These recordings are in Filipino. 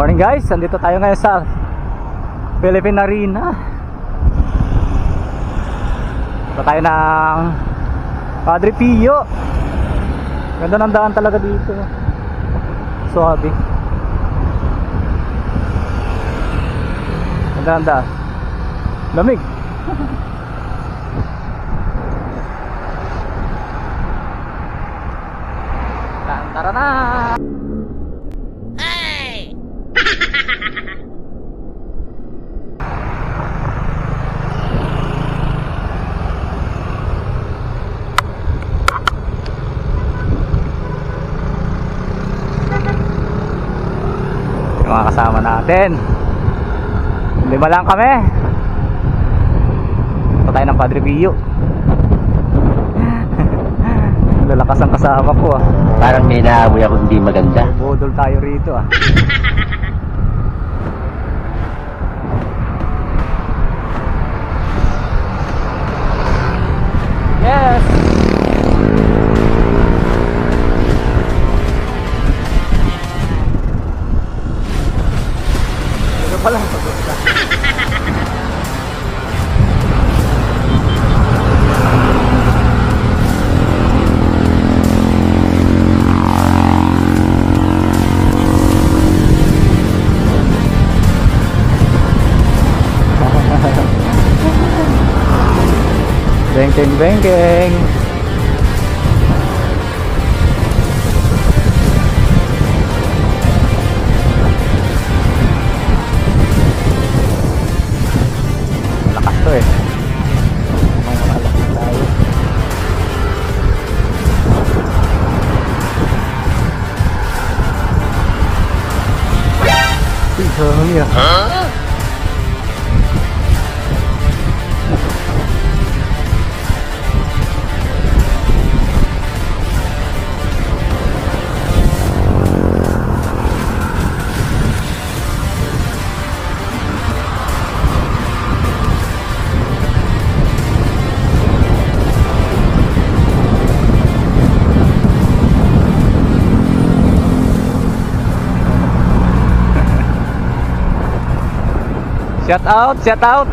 Morning guys, andito tayo ngayon sa Philippine Arena. Ito tayo ng Padre Pio. Ganda ng daan talaga dito. Suabe. Ganda ng daan. Lamig. Tara na. Mga kasama natin, 5 lang kami. Ito tayo ng Padre Pio. Lalakas ang kasama ko ah. Parang may naamoy ako hindi maganda. Budol tayo rito ah. Yes. Pala bengkeng bengkeng. Huh? Shout out, shout out.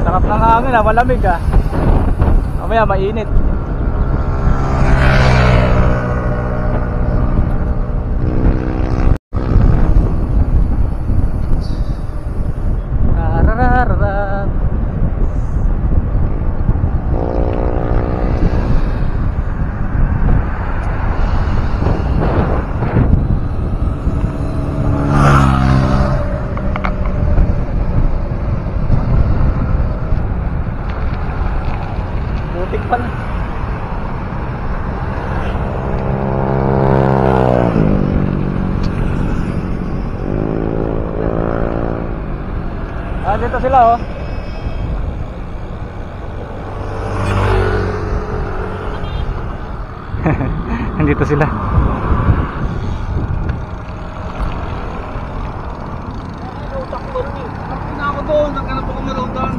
Sarap ng hangin ah, malamig ah. Mamaya mainit. Butik pala. Ah, dito sila oh. Nandito sila.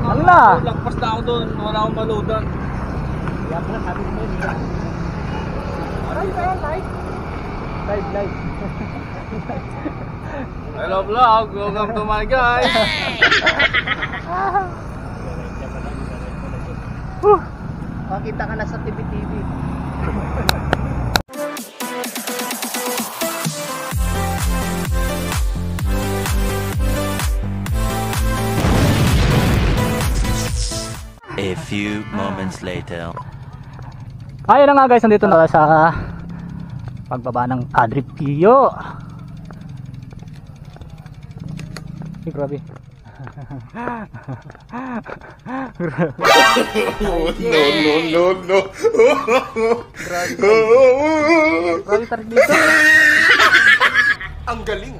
Allah! Lagpas na ako doon, wala akong maloadan. Kaya pala sabi mo yun. Live. Hello vlog, welcome to my guys. Makita ka na sa TV. A few moments later. Ayun na nga guys, nandito na sa pagbaba ng Padre Pio. Ay, grabe. No. Grabe tarik dito. Ang galing.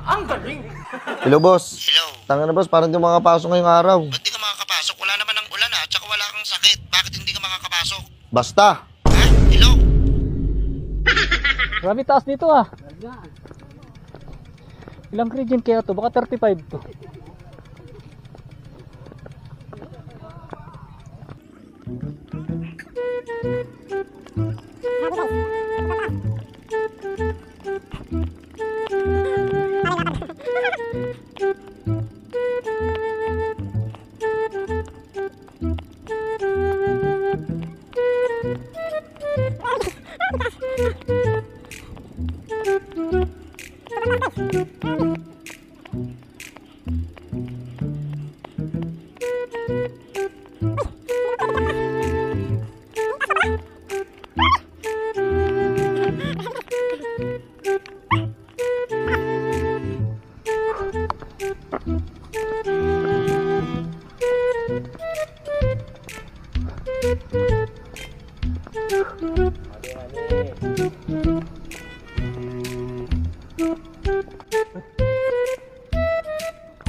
Hello, boss. Hello. Tanga na, boss. Parang di makakapasok ngayong araw. Ba't di ka makakapasok? Wala naman ang ulan ha, tsaka wala kang sakit. Bakit hindi ka makakapasok? Basta. Ha? Hello? Grabe taas dito ah. Ilang region kaya to? Baka 35 to.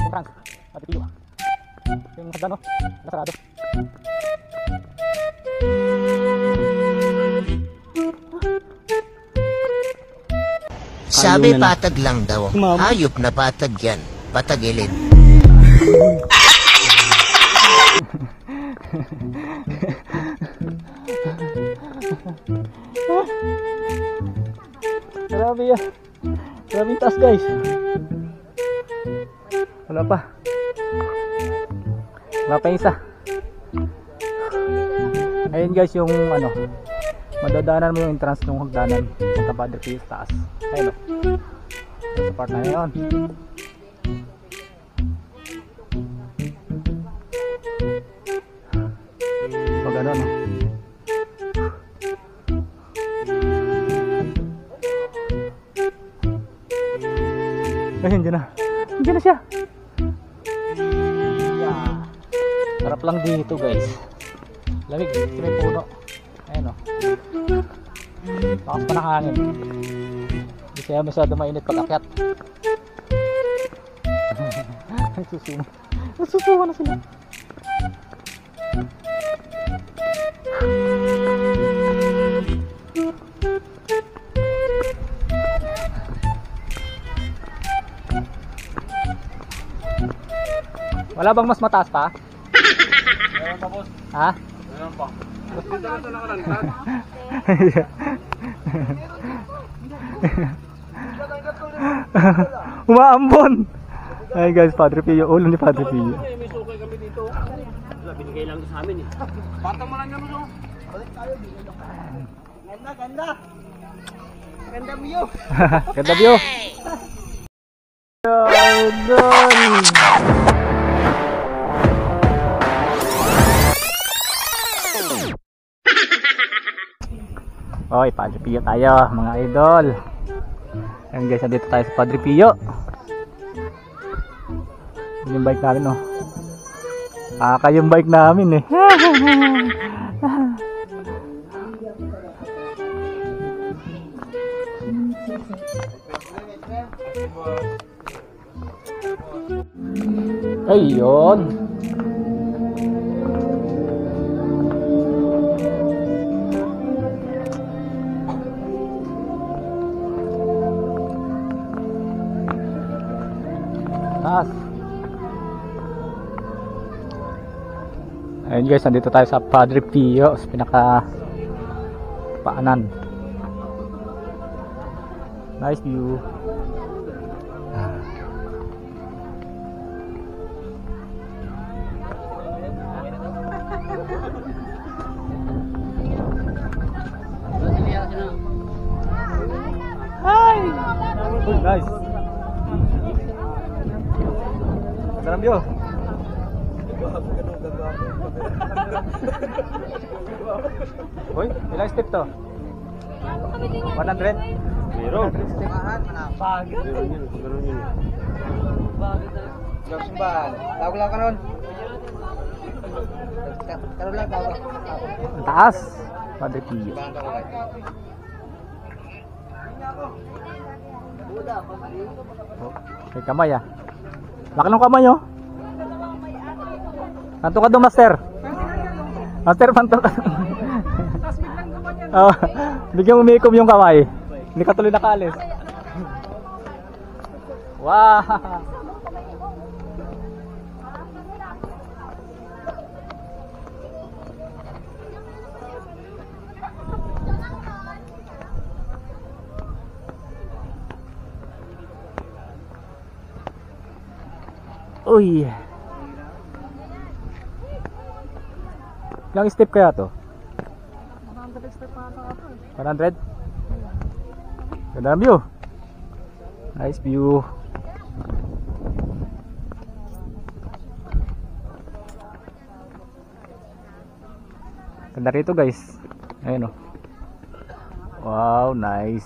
Frank, pati pilo. Yung hagdan, no? Nasarado. Sabi patag lang daw. Hayop na patag yan. Patagilid. Grabe yan. Grabe yung taas, guys. Wala pa. Wala pa isa. Ayun guys yung ano, madadaanan mo yung entrance ng hagdanan sa Padre Pio sa taas. Ayun o. Sa part na yun. So ganun o. Ayun, dyan na. Dyan na siya. Yeah. Sarap lang dito guys. Lamig, dito may puno. Ayan o. Lakas pa ng hangin. Hindi siya masyado mainit pag akyat. Nagsusuma. Nagsusuma na sila. Wala bang mas mataas pa? Meron pa, boss. Ha? Meron pa. Dito na ito nakalantad. Umaambon! Ay guys, Padre Pio. Ulo ni Padre Pio. May sukay kami dito. Wala, binigay lang sa amin eh. Patang mo lang yan, boss. Balik tayo. Ganda, ganda. Ganda view. Ganda view. Idol! Oy, Padre Pio tayo, mga idol. Ayan guys, nandito tayo sa Padre Pio. Yun yung bike namin, oh. Yung bike namin, eh. Ayun. Taas. Ayun guys, nandito tayo sa Padre Pio, sa pinaka paanan. Nice view. Hi! Oh, nice. Salam yo. Hoy, ilang step to? 100? Meron. Pagit. Ganun yun. Simbahan. Tawag lang ka nun. Karoon lang tawag. Ang taas. Padre Pio. Oh, may kamay ah. Laki ng kamay oh. Panto ka doon, master. Master, panto ka. Oh, bigyan umikom yung kamay. Hindi ka tuloy nakaalis. Wow. Uy. Ilang step kaya to? 100 step pa ata ako. 100? Ganda ng view. Nice view. Ganda rito guys. Ayun oh. Wow, nice.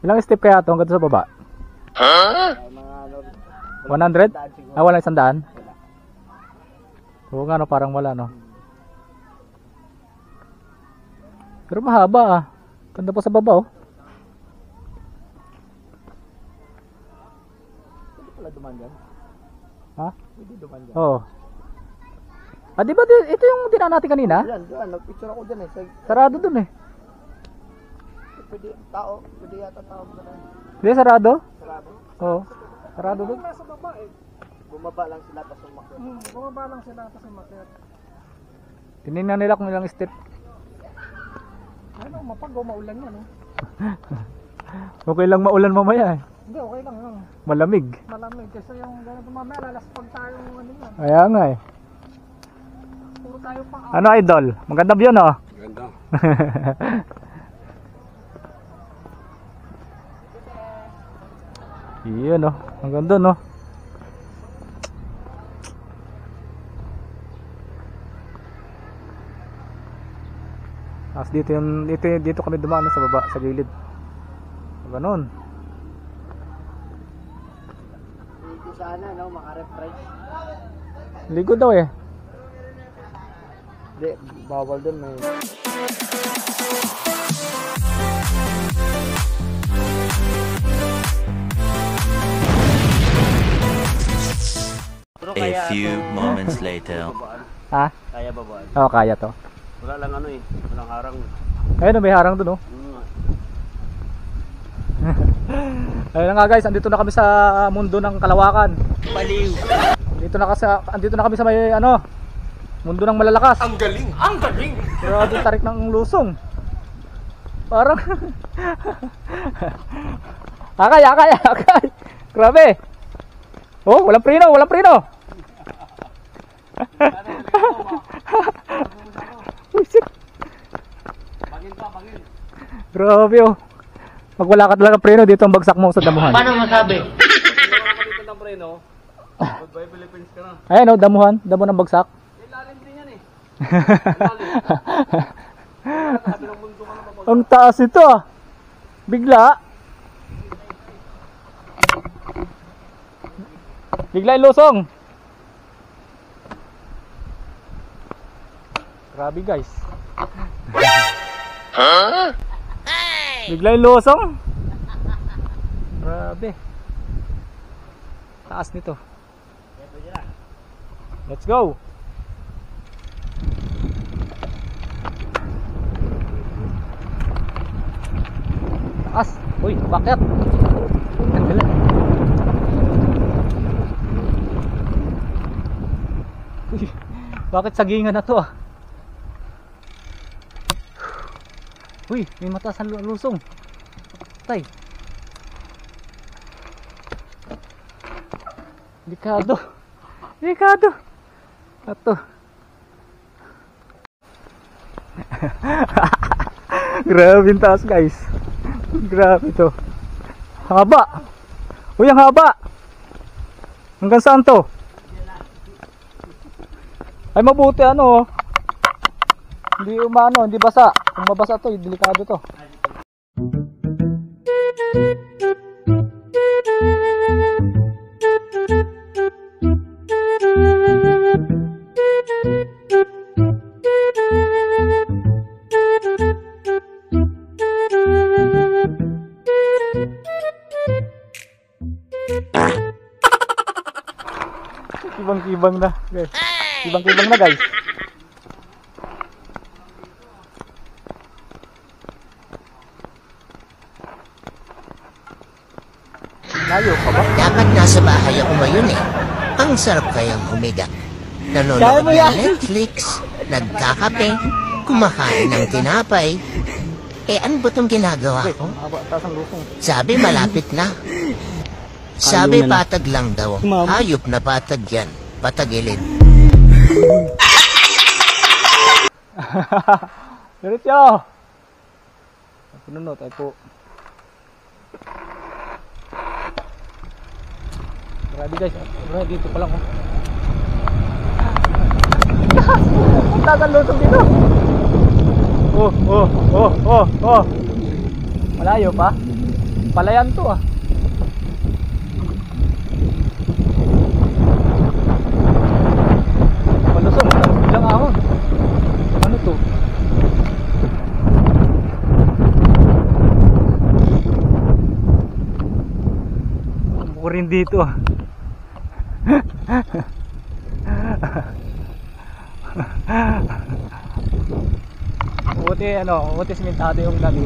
Ilang step kaya ito hanggang sa baba? 100? Ah, wala 100? Oo nga no, parang wala no. Pero mahaba ah. Ganda pa sa baba oh. Pwede pala duman dyan. Ha? Pwede duman dyan. Oo. Ah, di ba ito yung dinaan natin kanina? Yan, dyan. Nagpicture ako dyan eh. Sarado dun eh. Pwede tao. Pwede yata tao mo na. Hindi, sarado? Sarado. Oo. Sarado dun. Nasa baba eh. Bumaba lang sila tapos umakyat. Bumaba lang sila tapos umakyat. Tinignan nila kung ilang step. Ano, mapag o maulan yan eh. Okay lang maulan mamaya eh. Hindi, okay lang yun. Malamig. Malamig. Kasi yung ganito mamaya lalaspag tayo ano yan. Kaya nga eh. Puro tayo pa. Ano idol? Maganda view no? Ganda. Iyon oh. Ang ganda no? Tapos dito kami dumaan sa baba, sa gilid. Ganon. Dito sana, no? Maka-refresh. Ligo daw eh. Hindi, bawal dun may... A few moments later. Ha? Kaya ba ba? Oo, kaya to. Wala lang ano eh. Walang harang. Ayun, may harang dun oh. Ayun na nga guys, andito na kami sa mundo ng kalawakan. Baliw. Andito na kami sa may ano, mundo ng malalakas. Ang galing! Ang galing! Grabe tarik ng lusong. Parang akay. Grabe. Oh, walang preno. Uy, shit. Bangin. Grabe oh. Pag wala ka talaga preno, dito ang bagsak mo sa damuhan. Paano masabi? Dito ng preno. Goodbye Philippines ka na. Ayan oh, damuhan ng bagsak. Ilalim din yan eh. Ang taas ito ah. Bigla ilusong. Grabe guys. Bigla ilusong. Grabe. Taas nito. Let's go. Taas. Uy, bakit? Ganda. Uy, bakit sagingan na to ah? Uy, may mataas ang lusong. Tay. Delikado. Ato. Grabe yung taas guys. Grabe to. Haba. Uy, ang haba. Hanggang saan to? Ay mabuti ano. Hindi umano, hindi basa. Kung mabasa to, delikado to. Kibang-kibang na. Guys. Kibang-kibang na guys. Layo pa ba? Dapat nasa bahay ako ngayon eh. Ang sarap kayang humiga. Kaya Nanonood mo ng yan. Netflix, nagkakape, kumakain ng tinapay. Eh ano ba itong ginagawa ko? Aba, taas ang lukong. Sabi malapit na. Sabi patag lang daw. Hayop na patag yan. Patagilid. Diretso! Pinunod ay po. Grabe guys, grabe dito pa lang oh. Ang tagal lusog dito. Oh. Malayo pa. Palayan to ah. Palusog, bilang ahon. Ano to? Buko rin dito ah. Buti simentado yung gabi.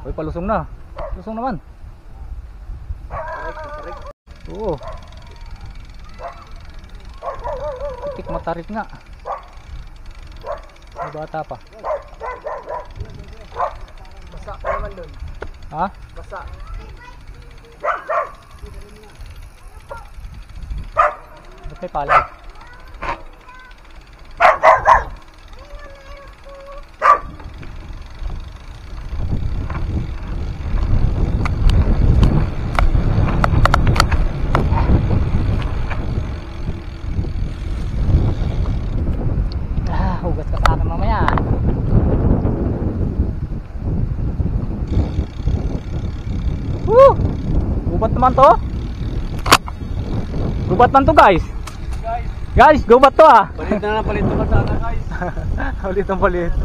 Ay, palusong na. Lusong naman. Oo. Tik matarik nga. May bata pa. Basa ka naman doon. Ha? Basa. Ba't may palay? Hugas ka sa akin mamaya. Woo! Gubat naman to. Gubat man to guys. Guys, gubat to ah. Palit na palit naman sana guys. Palit ang palit.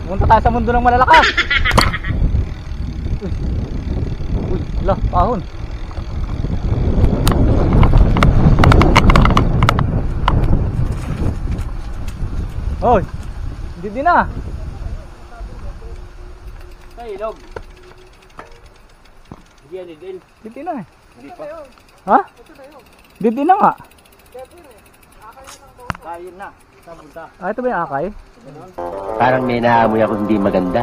Punta tayo sa mundo ng malalakas. Uy, ala, pahon. Hoy, hindi din na. Sa ilog. Hindi yan din. Hindi din na eh. Hindi pa. Ha? Hindi din na nga. Kain na. Sabunta. Ah, ito ba yung akay? Parang may naamoy ako hindi maganda.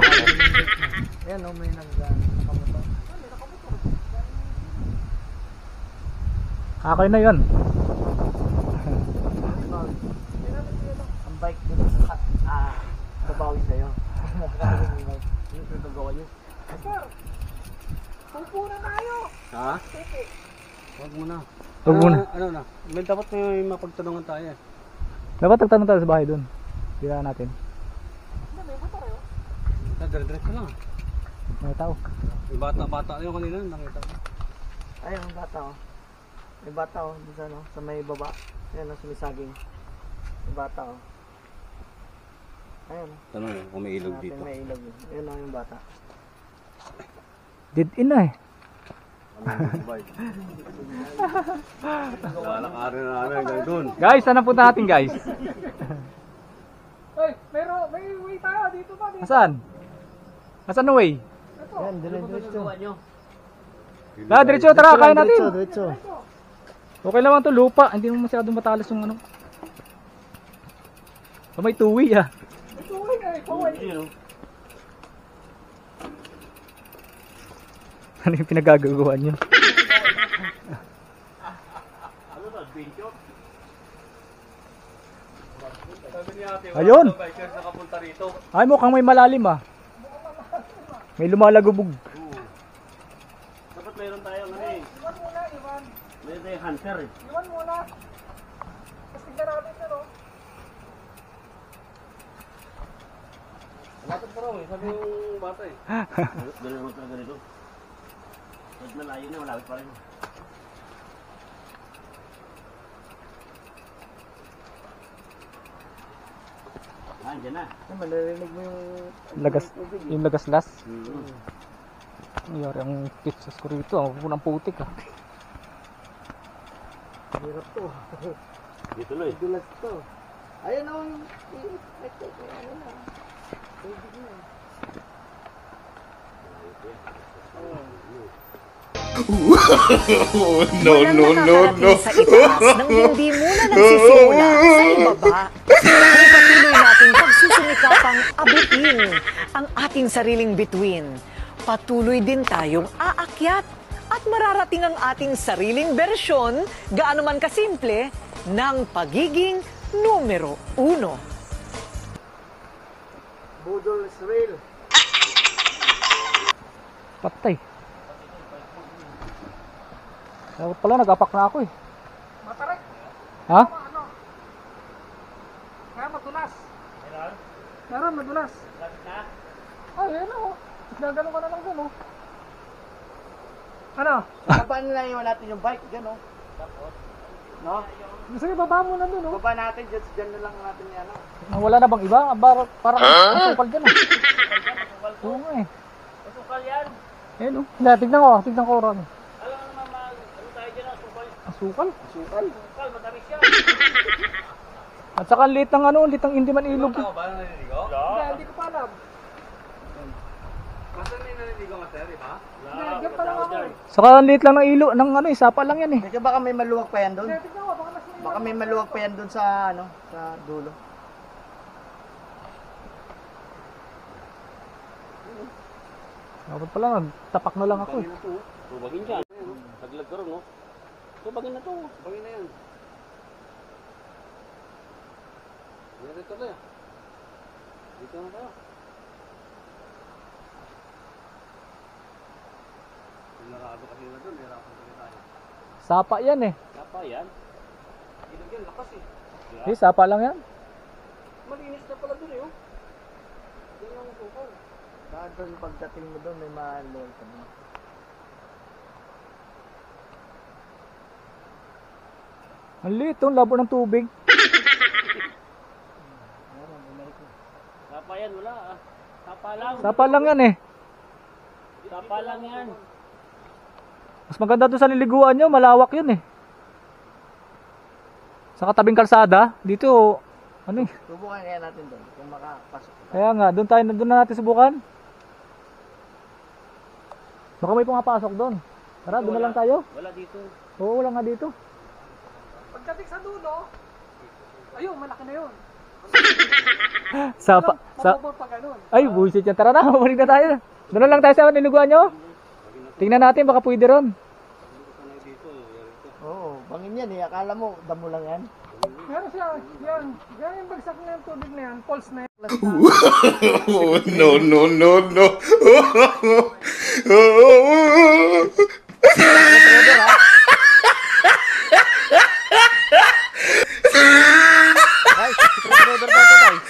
Ayan o, may nakamotor. Akay na yun. Ang bike doon sa babawi sa'yo. Yung pinagawa niyo. Ha? Huwag muna. Huwag muna. Ano na? May dapat may mapagtanungan tayo eh. Dapat nagtanong tayo sa bahay doon. Bila natin. Dire-diretso lang. May tao. Yung bata yung kanina nakita ko. Ayun, ang bata o. May bata o, dun sa, no, sa may baba. Ayan o, sumisaging. May bata o. Ayun o. Tanong eh, kung may ilog Natin dito. may ilog. Ayun o yung bata. Dead in na eh. Lalakarin na namin hanggang doon. Guys, saan na punta natin guys? May way tayo dito pa. Asan? Asan na way? Ayan, diretso. La, diretso, tara, kaya natin. Diretso. Okay naman to, lupa. Hindi mo masyadong matalas yung ano. Oh, may tuwi ah. Ano yung pinagagagawa nyo? Ayun! Bikers nakapunta rito. Ay, mukhang may malalim ah. May lumalagubog. Dapat meron tayong ano eh. Meron tayong hunter eh. Iwan muna. Tapos tignan natin ito, no? Lapit pa raw eh. sabi yung bata eh. Ganun naman talaga nito. Pag nalayo na, malapit pa rin. Andiyan na. Malarinig mo yung Lagas, yung lagaslas. Hmm. Nangyari ang pitsas ko rito. Ang punang putik ah. hirap to. Dito tuloy. Dulas to. Ayan o. Ano na. Tubig na. No, no, no, no. Sa itaas nang hindi muna nagsisimula sa ibaba. Ang patuloy nating pagsusumikapang abutin ang ating sariling bituin. Patuloy din tayong aakyat at mararating ang ating sariling bersyon, gaano man kasimple, ng pagiging numero 1. Budol Israel. Patay. Dapat pala nag-apak na ako eh. Matarik. Ha? Ano? Kaya madulas. Meron madulas. Ay, yan o. Gagano ka na lang dun o. Ano? Baba na lang iwan natin yung bike. Diyan o. No? Sige, baba mo na dun o. Baba natin. Diyan na lang natin yan o. Wala na bang iba? Parang masukal dyan ah. Oo nga eh. Masukal yan. Ayun oh. Hindi, tignan ko Ron. Alam mo naman, ano tayo dyan ang sukal? Asukal? Sukal, matamis yan. At saka ang liit ng ano, liit ng hindi man ilog. Tama ba na naliligo? Hindi ko pa alam. Basta na yung naliligo ka, sir, di ba? Hindi, dyan pa lang ako eh. Saka ang liit lang ng ilo, ng ano, sapa lang yan eh. Teka, baka may maluwag pa yan doon. Hindi, tignan ko, baka mas may... Baka may maluwag pa yan doon sa ano, sa dulo. Dapat pala, tapak na lang ako eh. Tubagin dyan. Taglag ka rin, no? Tubagin na to. Tubagin na yan. Dito na yan. Dito na tayo. Yung nakado kasi na doon, hirapan kasi tayo. Sapa yan eh. Sapa yan? Ilag yan, lakas eh. Eh, sapa lang yan. Malinis na pala doon eh, oh. Doon yung sukal. Baka doon pagdating mo doon may maluwag ka doon. Ang liit oh, labo ng tubig. Sapa yan, wala ah. Sapa lang. Sapa lang yan eh. Sapa lang yan. Mas maganda doon sa niliguan nyo, malawak yun eh. Sa katabing kalsada, dito, ano eh. Subukan kaya natin doon kung makapasok. Kaya nga, doon na natin subukan. Baka may pumapasok doon. Tara, doon na lang tayo. Wala dito. Oo, wala nga dito. Pagdating sa dulo, ayun, malaki na yun. Mababor pa ganun. Ay, bullshit yan. Tara na, mabalik na tayo. Doon na lang tayo sa niliguan nyo. Tingnan natin, baka pwede ron. Oo, bangin yan eh. Akala mo, damo lang yan. Meron siya, yan. Yan yung bagsak na yung tubig na yan, pulse na yan. No, no, no, no. Guys, secret driver ba ito guys?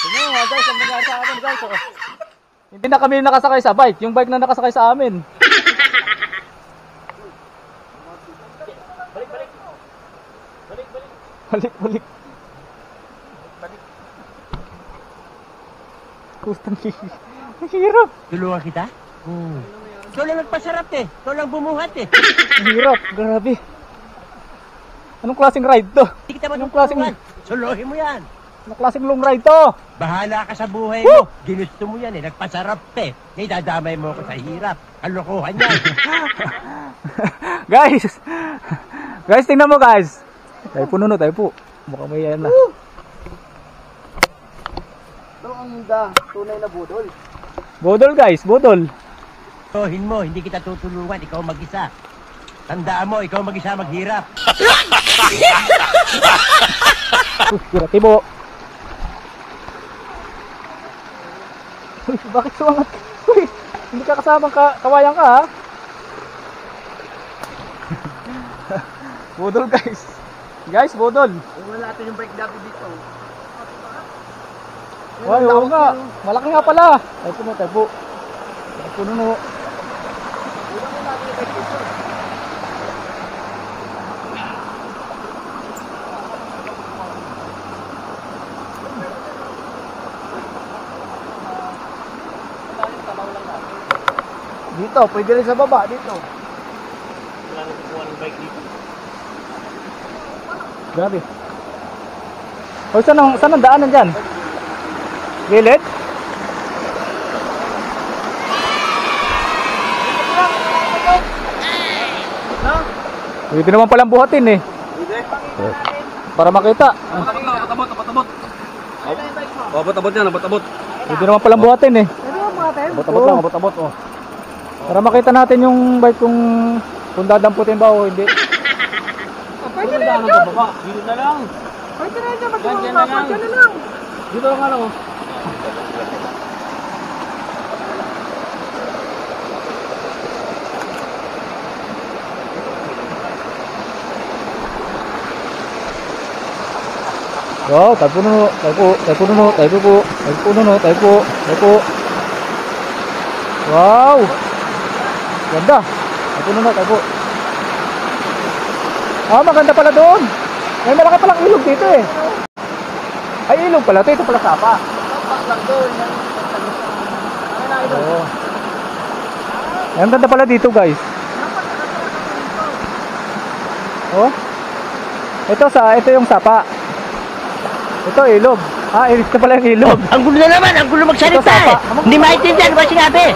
Tingnan mo guys, ang nangyari sa amin guys. Oh. Hindi na kami nakasakay sa bike. Yung bike na nakasakay sa amin. Balik. Kustang hirap. Tulungan kita? Ikaw lang nagpasarap eh. Ikaw lang bumuhat eh. Hirap, grabe. Anong klaseng ride to? Hindi kita Anong klaseng, matutulungan. Suluhin mo yan. anong klaseng long ride to? Bahala ka sa buhay mo. Ginusto mo yan eh. Nagpasarap eh. Idadamay mo ko sa hirap. Kalokohan yan. Guys, tingnan mo guys. Tayo po. Mukhang may yan na. Ito ang tunay na budol. Bodol guys, bodol. Suluhin mo. Hindi kita tutulungan. Ikaw mag-isa. Tandaan mo, ikaw mag-isa maghirap. Tibo. Uy, bakit sumangat? Uy, hindi ka kasamang kawayan ka ha? Bodol guys. Guys, bodol. Iwan natin yung bike dati dito. Ay, oo nga. Malaki nga pala. Taypo. Puno. Dito, pwede rin sa baba, dito. Grabe. O, saan ang daanan dyan? Gilid? Pwede naman palang buhatin eh. Para makita. Abot-abot yan, abot-abot. Pwede naman palang buhatin eh. Abot-abot lang, abot-abot. Oh. Para makita natin yung bike kung dadamputin ba o hindi. Pwede na yan. Dito na lang. Pwede na yan, Dyan na lang. Dito lang ano. Wow, taypo. Wow! Ganda. Taypo. Maganda pala doon. May malaki palang ilog dito eh. Ay, ilog pala. Ito pala sapa. Oo. Ang ganda pala dito, guys. Oh. Ito yung sapa. Ito ilog. Ito pala yung ilog. Ang gulo na naman, ang gulo magsalita eh. Hindi maintindihan ba sinabi?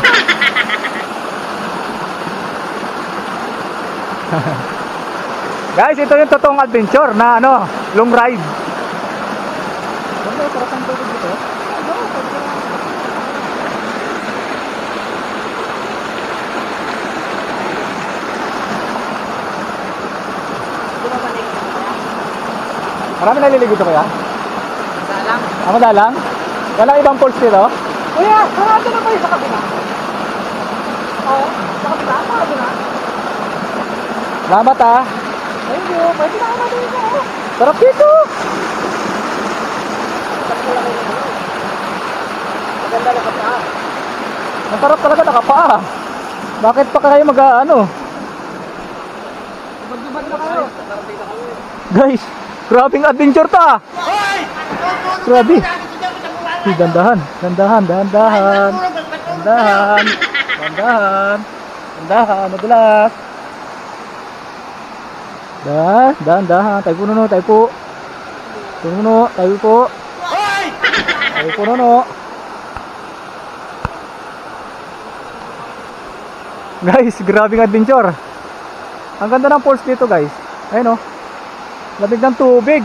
Guys, ito yung totoong adventure na long ride. Sarap ang tubig dito. Marami naliligo dito kaya? Madalang? Walang ibang falls dito? Kuya, sarado na kayo sa kabila. Oo, sa kabila, sarado na. Salamat ah. Thank you, pwede na ako dito. Sarap dito. Maganda na kapita. Ang sarap talaga nakapaa. Bakit pa kayo mag-ano? Magdubad na kayo. Guys, grabing adventure ta. Grabe. Dandahan. Madulas. Dahan. Tayo puno. Guys, grabing adventure. Ang ganda ng falls dito, guys. Ayun oh. Labig ng tubig.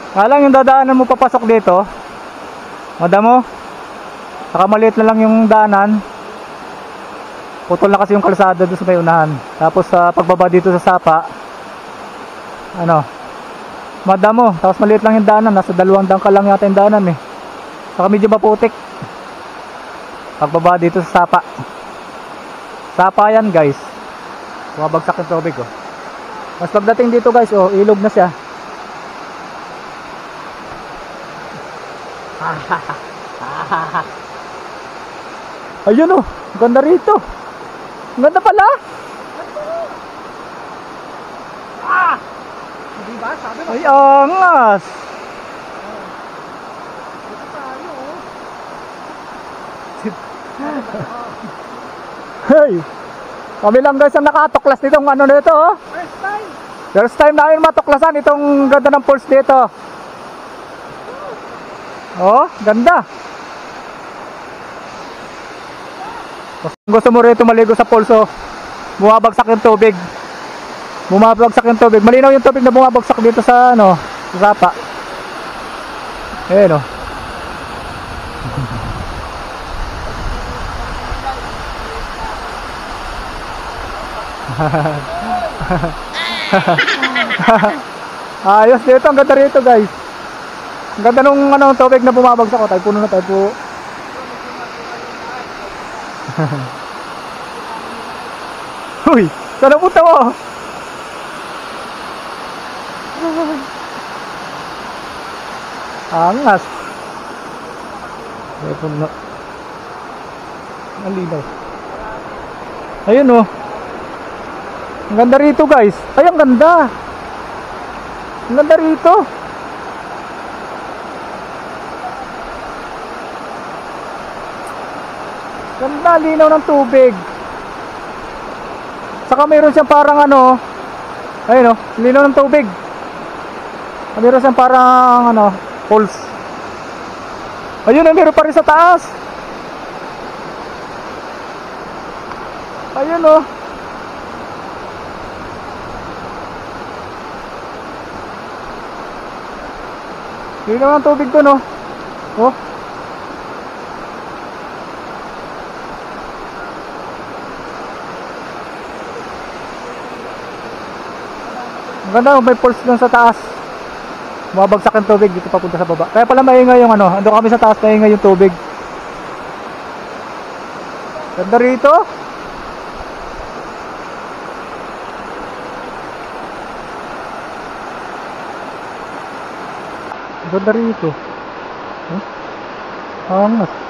Halang yung dadaanan mo papasok dito. Madamo. Saka maliit na lang yung daanan. Putol na kasi yung kalsada doon sa may unahan. Tapos sa pagbaba dito sa sapa, madamo. Tapos maliit lang yung daanan. Nasa 2 dangkal lang yata yung daanan eh. Saka medyo maputik. Pagbaba dito sa sapa. Sapa yan, guys. Bumabagsak yung tubig oh. Mas pagdating dito, guys, ilog na siya. Ayun oh, ganda rito. Ganda pala. Diba? Sabi mo. Ay, angas. Hey, kami lang guys ang nakatuklas nitong nito oh. First time namin matuklasan itong ganda ng falls dito. Oh, ganda. Gusto mo rito maligo sa falls oh. Bumabagsak yung tubig. Malinaw yung tubig na bumabagsak dito sa sa sapa. Ayan oh. Ayos dito, ang ganda rito guys. Ang ganda nung tubig na bumabagsak. Tayo puno na tayo po. Uy, saan ang punta mo? Angas. Meron na. Ang linaw. Ayun oh. Ang ganda rito guys. Ay, ang ganda. Ang ganda rito. Ganda, linaw ng tubig. Saka mayroon siyang parang ano. Ayun oh, linaw ng tubig. Mayroon siyang parang ano, pulse. Ayun, meron pa rin sa taas. Ayun oh. Linaw ng tubig to, no? Oh. Ang ganda, may pulse dun sa taas. Bumabagsak yung tubig dito papunta sa baba. Kaya pala maingay yung ano, ando kami sa taas, maingay yung tubig. Ganda rito. Ganda rito. Angas.